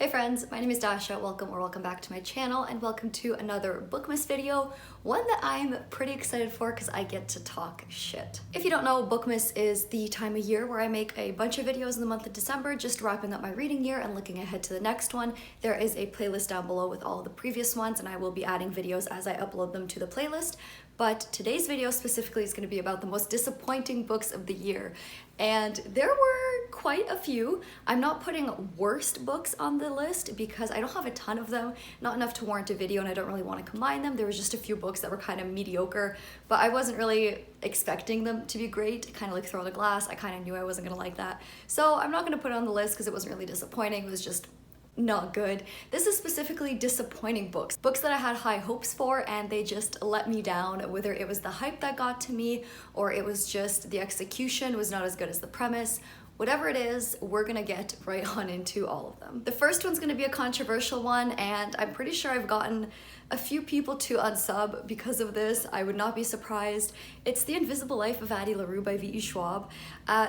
Hey friends, my name is Dasha. Welcome back to my channel and welcome to another Bookmas video, one that I'm pretty excited for because I get to talk shit. If you don't know, Bookmas is the time of year where I make a bunch of videos in the month of December, just wrapping up my reading year and looking ahead to the next one. There is a playlist down below with all of the previous ones and I will be adding videos as I upload them to the playlist. But today's video specifically is going to be about the most disappointing books of the year. And there were quite a few. I'm not putting worst books on the list because I don't have a ton of them, not enough to warrant a video, and I don't really want to combine them. There was just a few books that were kind of mediocre, but I wasn't really expecting them to be great, kind of like Throw the Glass. I kind of knew I wasn't going to like that. So I'm not going to put it on the list because it wasn't really disappointing. It was just not good. This is specifically disappointing books that I had high hopes for and they just let me down, whether it was the hype that got to me or it was just the execution was not as good as the premise. Whatever it is, we're gonna get right on into all of them. The first one's gonna be a controversial one and I'm pretty sure I've gotten a few people to unsub because of this. I would not be surprised. It's The Invisible Life of Addie LaRue by V.E. Schwab.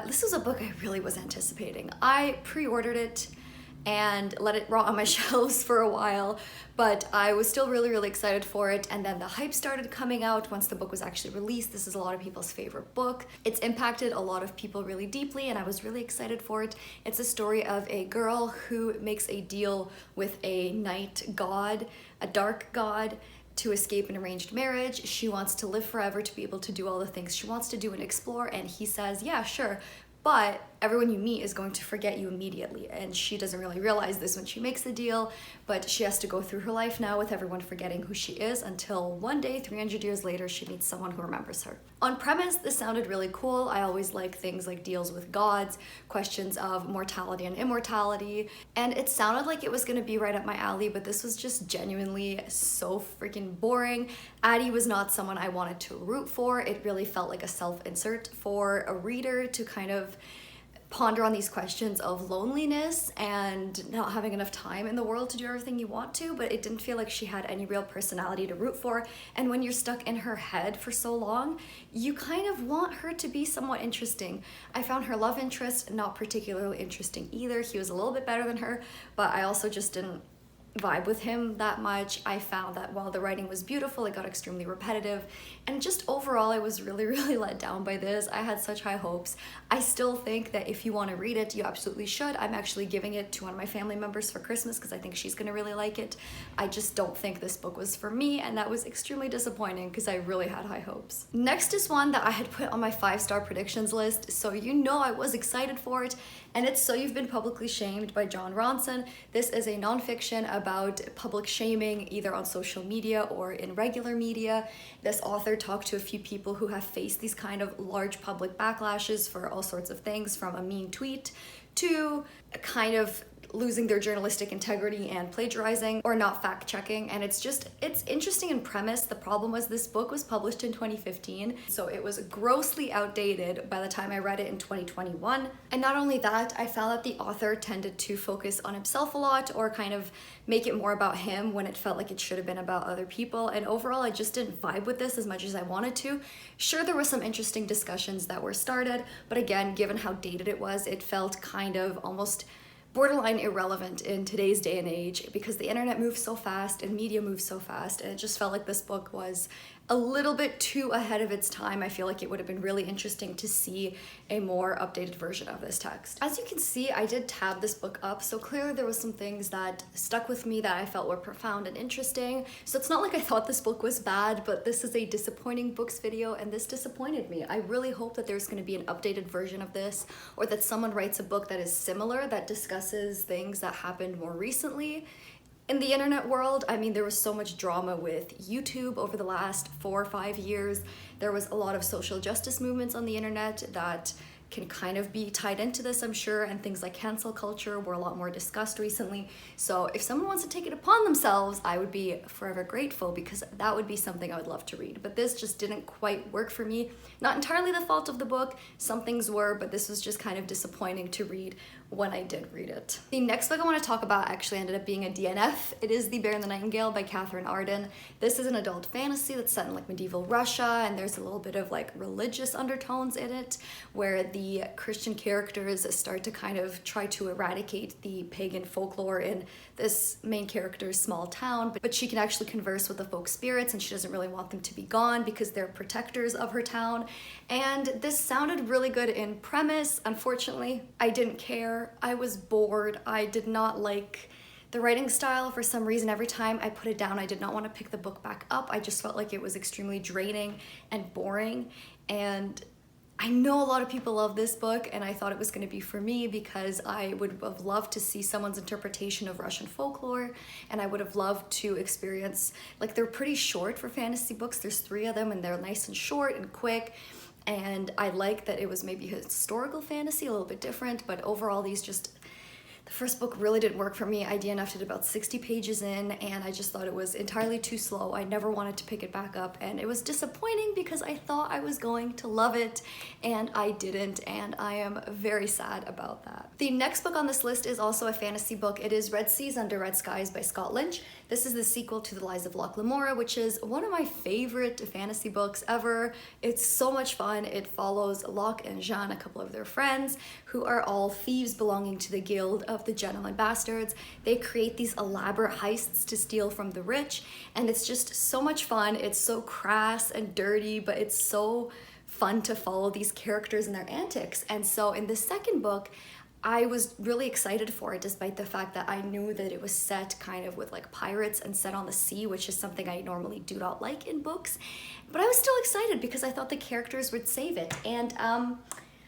This was a book I really was anticipating. I pre-ordered it and let it rot on my shelves for a while, but I was still really excited for it, and then the hype started coming out once the book was actually released. This is a lot of people's favorite book. It's impacted a lot of people really deeply and I was really excited for it. It's a story of a girl who makes a deal with a night god, a dark god, to escape an arranged marriage. She wants to live forever, to be able to do all the things she wants to do and explore, and he says, yeah, sure, but everyone you meet is going to forget you immediately. And she doesn't really realize this when she makes the deal, but she has to go through her life now with everyone forgetting who she is until one day, 300 years later, she meets someone who remembers her. On premise, this sounded really cool. I always like things like deals with gods, questions of mortality and immortality, and it sounded like it was gonna be right up my alley, but this was just genuinely so freaking boring. Addie was not someone I wanted to root for. It really felt like a self-insert for a reader to kind of ponder on these questions of loneliness and not having enough time in the world to do everything you want to, but it didn't feel like she had any real personality to root for. And when you're stuck in her head for so long, you kind of want her to be somewhat interesting. I found her love interest not particularly interesting either. He was a little bit better than her, but I also just didn't vibe with him that much. I found that while the writing was beautiful, it got extremely repetitive, and just overall I was really let down by this. I had such high hopes. I still think that if you want to read it, you absolutely should. I'm actually giving it to one of my family members for Christmas because I think she's gonna really like it. I just don't think this book was for me, and that was extremely disappointing because I really had high hopes. Next is one that I had put on my 5-star predictions list, so you know I was excited for it, and it's So You've Been Publicly Shamed by Jon Ronson. This is a nonfiction about public shaming either on social media or in regular media. This author talked to a few people who have faced these kind of large public backlashes for all sorts of things, from a mean tweet to a kind of losing their journalistic integrity and plagiarizing or not fact-checking, and it's interesting in premise. The problem was this book was published in 2015, so it was grossly outdated by the time I read it in 2021. And not only that, I found that the author tended to focus on himself a lot or kind of make it more about him when it felt like it should have been about other people, and overall I just didn't vibe with this as much as I wanted to. Sure, there were some interesting discussions that were started, but again, given how dated it was, it felt kind of almost borderline irrelevant in today's day and age because the internet moves so fast and media moves so fast, and it just felt like this book was a little bit too ahead of its time. I feel like it would have been really interesting to see a more updated version of this text. As you can see, I did tab this book up, so clearly there was some things that stuck with me that I felt were profound and interesting. So it's not like I thought this book was bad, but this is a disappointing books video and this disappointed me. I really hope that there's going to be an updated version of this, or that someone writes a book that is similar, that discusses things that happened more recently in the internet world. I mean, there was so much drama with YouTube over the last 4 or 5 years. There was a lot of social justice movements on the internet that can kind of be tied into this, I'm sure, and things like cancel culture were a lot more discussed recently. So if someone wants to take it upon themselves, I would be forever grateful because that would be something I would love to read. But this just didn't quite work for me. Not entirely the fault of the book, some things were, but this was just kind of disappointing to read when I did read it. The next book I want to talk about actually ended up being a DNF. It is The Bear and the Nightingale by Catherine Arden. This is an adult fantasy that's set in like medieval Russia, and there's a little bit of like religious undertones in it, where the Christian characters start to kind of try to eradicate the pagan folklore in this main character's small town, but she can actually converse with the folk spirits, and she doesn't really want them to be gone because they're protectors of her town. And this sounded really good in premise. Unfortunately, I didn't care. I was bored. I did not like the writing style. For some reason, every time I put it down, I did not want to pick the book back up. I just felt like it was extremely draining and boring. And I know a lot of people love this book, and I thought it was going to be for me because I would have loved to see someone's interpretation of Russian folklore, and I would have loved to experience, like, they're pretty short for fantasy books. There's 3 of them, and they're nice and short and quick. And I like that it was maybe historical fantasy, a little bit different, but overall the first book really didn't work for me. I DNF'd it about 60 pages in, and I just thought it was entirely too slow. I never wanted to pick it back up, and it was disappointing because I thought I was going to love it, and I didn't, and I am very sad about that. The next book on this list is also a fantasy book. It is Red Seas Under Red Skies by Scott Lynch. This is the sequel to The Lies of Locke Lamora, which is one of my favorite fantasy books ever. It's so much fun. It follows Locke and Jean, a couple of their friends, who are all thieves belonging to the Guild of the Gentlemen Bastards. They create these elaborate heists to steal from the rich, and it's just so much fun. It's so crass and dirty, but it's so fun to follow these characters and their antics. And so in the second book, I was really excited for it, despite the fact that I knew that it was set kind of with like pirates and set on the sea, which is something I normally do not like in books. But I was still excited because I thought the characters would save it. And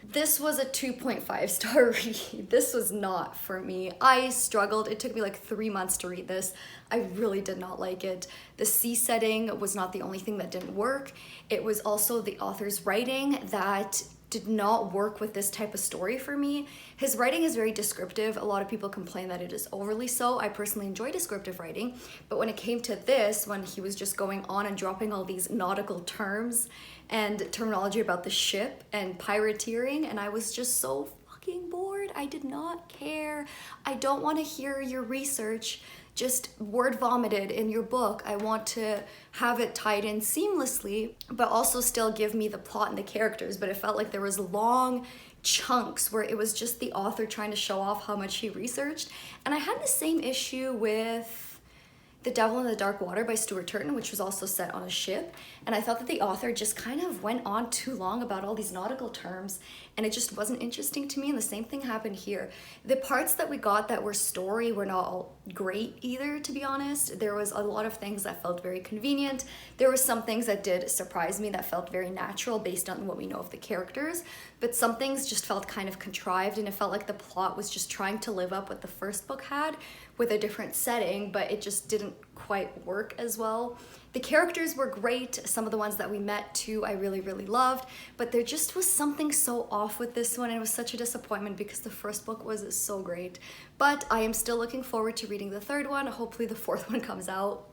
this was a 2.5 star read. This was not for me. I struggled. It took me like 3 months to read this. I really did not like it. The sea setting was not the only thing that didn't work. It was also the author's writing that did not work with this type of story for me. His writing is very descriptive. A lot of people complain that it is overly so. I personally enjoy descriptive writing, but when it came to this, when he was just going on and dropping all these nautical terms and terminology about the ship and pirateering, and I was just so fucking bored. I did not care. I don't want to hear your research just word vomited in your book. I want to have it tied in seamlessly, but also still give me the plot and the characters. But it felt like there was long chunks where it was just the author trying to show off how much he researched. And I had the same issue with The Devil in the Dark Water by Stuart Turton, which was also set on a ship. And I thought that the author just kind of went on too long about all these nautical terms, and it just wasn't interesting to me. And the same thing happened here. The parts that we got that were story were not all great either, to be honest. There was a lot of things that felt very convenient. There were some things that did surprise me that felt very natural based on what we know of the characters, but some things just felt kind of contrived, and it felt like the plot was just trying to live up what the first book had with a different setting, but it just didn't quite work as well. The characters were great. Some of the ones that we met too, I really, really loved, but there just was something so off with this one, and it was such a disappointment because the first book was so great. But I am still looking forward to reading the third one. Hopefully the fourth one comes out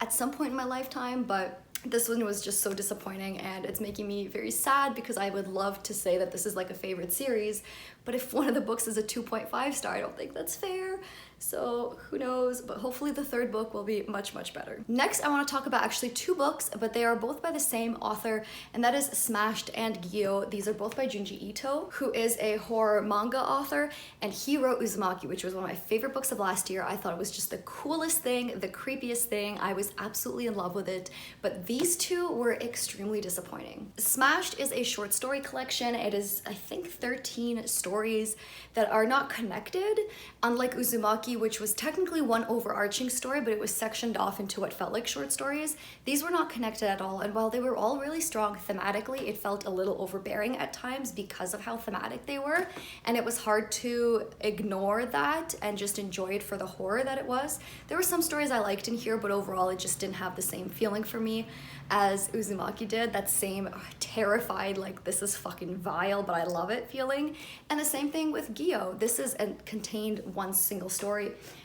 at some point in my lifetime, but this one was just so disappointing, and it's making me very sad because I would love to say that this is like a favorite series, but if one of the books is a 2.5 star, I don't think that's fair. So who knows, but hopefully the third book will be much, much better. Next, I want to talk about actually 2 books, but they are both by the same author, and that is Smashed and Gyo. These are both by Junji Ito, who is a horror manga author, and he wrote Uzumaki, which was one of my favorite books of last year. I thought it was just the coolest thing, the creepiest thing. I was absolutely in love with it, but these 2 were extremely disappointing. Smashed is a short story collection. It is, I think, 13 stories that are not connected, unlike Uzumaki, which was technically one overarching story, but it was sectioned off into what felt like short stories. These were not connected at all, and while they were all really strong thematically, it felt a little overbearing at times because of how thematic they were, and it was hard to ignore that and just enjoy it for the horror that it was. There were some stories I liked in here, but overall it just didn't have the same feeling for me as Uzumaki did, that same terrified, like, this is fucking vile, but I love it feeling. And the same thing with Gyo. This is contained one single story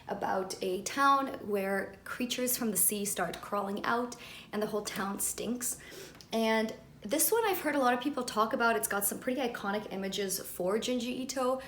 about a town where creatures from the sea start crawling out and the whole town stinks. And this one I've heard a lot of people talk about. It's got some pretty iconic images for Junji Ito,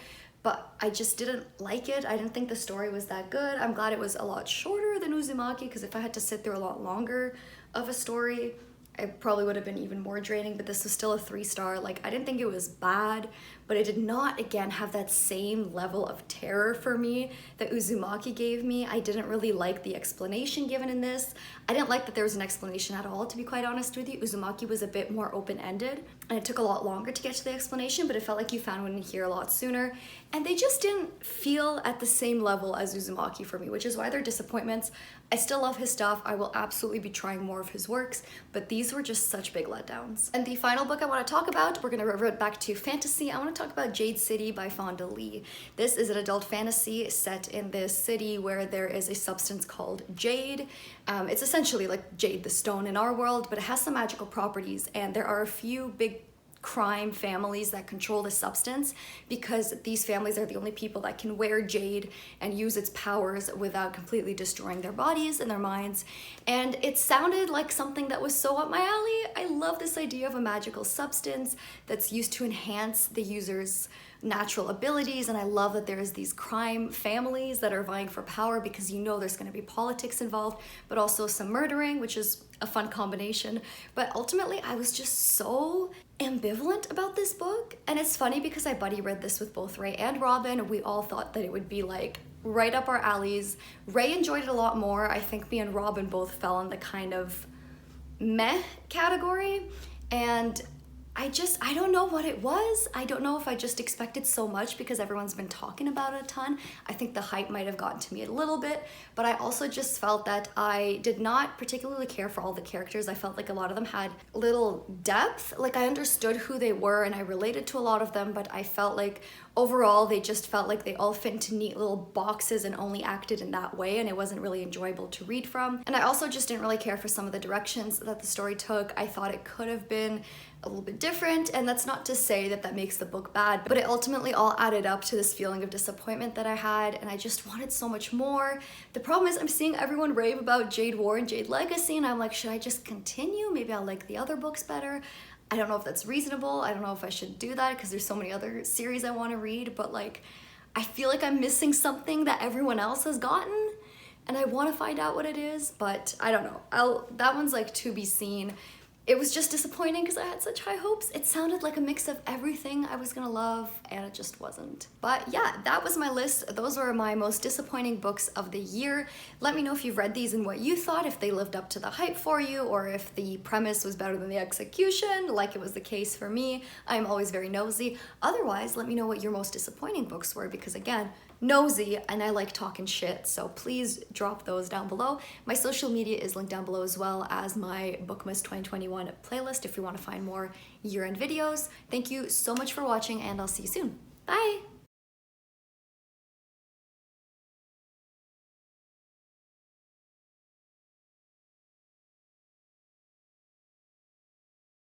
but I just didn't like it. I didn't think the story was that good. I'm glad it was a lot shorter than Uzumaki, because if I had to sit through a lot longer of a story, it probably would have been even more draining. But this was still a 3-star. Like, I didn't think it was bad, but it did not, again, have that same level of terror for me that Uzumaki gave me. I didn't really like the explanation given in this. I didn't like that there was an explanation at all, to be quite honest with you. Uzumaki was a bit more open-ended, and it took a lot longer to get to the explanation, but it felt like you found one here a lot sooner. And they just didn't feel at the same level as Uzumaki for me, which is why they're disappointments. I still love his stuff. I will absolutely be trying more of his works, but these were just such big letdowns. And the final book I want to talk about, we're going to revert back to fantasy. I want to talk about Jade City by Fonda Lee. This is an adult fantasy set in this city where there is a substance called jade. It's essentially like jade, the stone in our world, but it has some magical properties, and there are a few big crime families that control the substance, because these families are the only people that can wear jade and use its powers without completely destroying their bodies and their minds. And it sounded like something that was so up my alley. I love this idea of a magical substance that's used to enhance the user's natural abilities, and I love that there's these crime families that are vying for power, because you know there's going to be politics involved, but also some murdering, which is a fun combination. But ultimately, I was just so ambivalent about this book. And it's funny because I buddy read this with both Ray and Robin. We all thought that it would be like right up our alleys. Ray enjoyed it a lot more. I think me and Robin both fell in the kind of meh category, and I don't know what it was. I don't know if I just expected so much because everyone's been talking about it a ton. I think the hype might have gotten to me a little bit, but I also just felt that I did not particularly care for all the characters. I felt like a lot of them had little depth. Like, I understood who they were and I related to a lot of them, but I felt like overall they just felt like they all fit into neat little boxes and only acted in that way, and it wasn't really enjoyable to read from. And I also just didn't really care for some of the directions that the story took. I thought it could have been a little bit different, and that's not to say that that makes the book bad, but it ultimately all added up to this feeling of disappointment that I had, and I just wanted so much more. The problem is I'm seeing everyone rave about Jade War and Jade Legacy, and I'm like, should I just continue? Maybe I'll like the other books better. I don't know if that's reasonable. I don't know if I should do that because there's so many other series I want to read, but like, I feel like I'm missing something that everyone else has gotten, and I want to find out what it is, but I don't know. That one's like to be seen. It was just disappointing because I had such high hopes. It sounded like a mix of everything I was gonna love, and it just wasn't. But yeah, that was my list. Those were my most disappointing books of the year. Let me know if you've read these and what you thought, if they lived up to the hype for you, or if the premise was better than the execution, like it was the case for me. I'm always very nosy. Otherwise, let me know what your most disappointing books were, because again, nosy, and I like talking shit, so please drop those down below. My social media is linked down below, as well as my Bookmas 2021 playlist if you want to find more year-end videos. Thank you so much for watching, and I'll see you soon. Bye!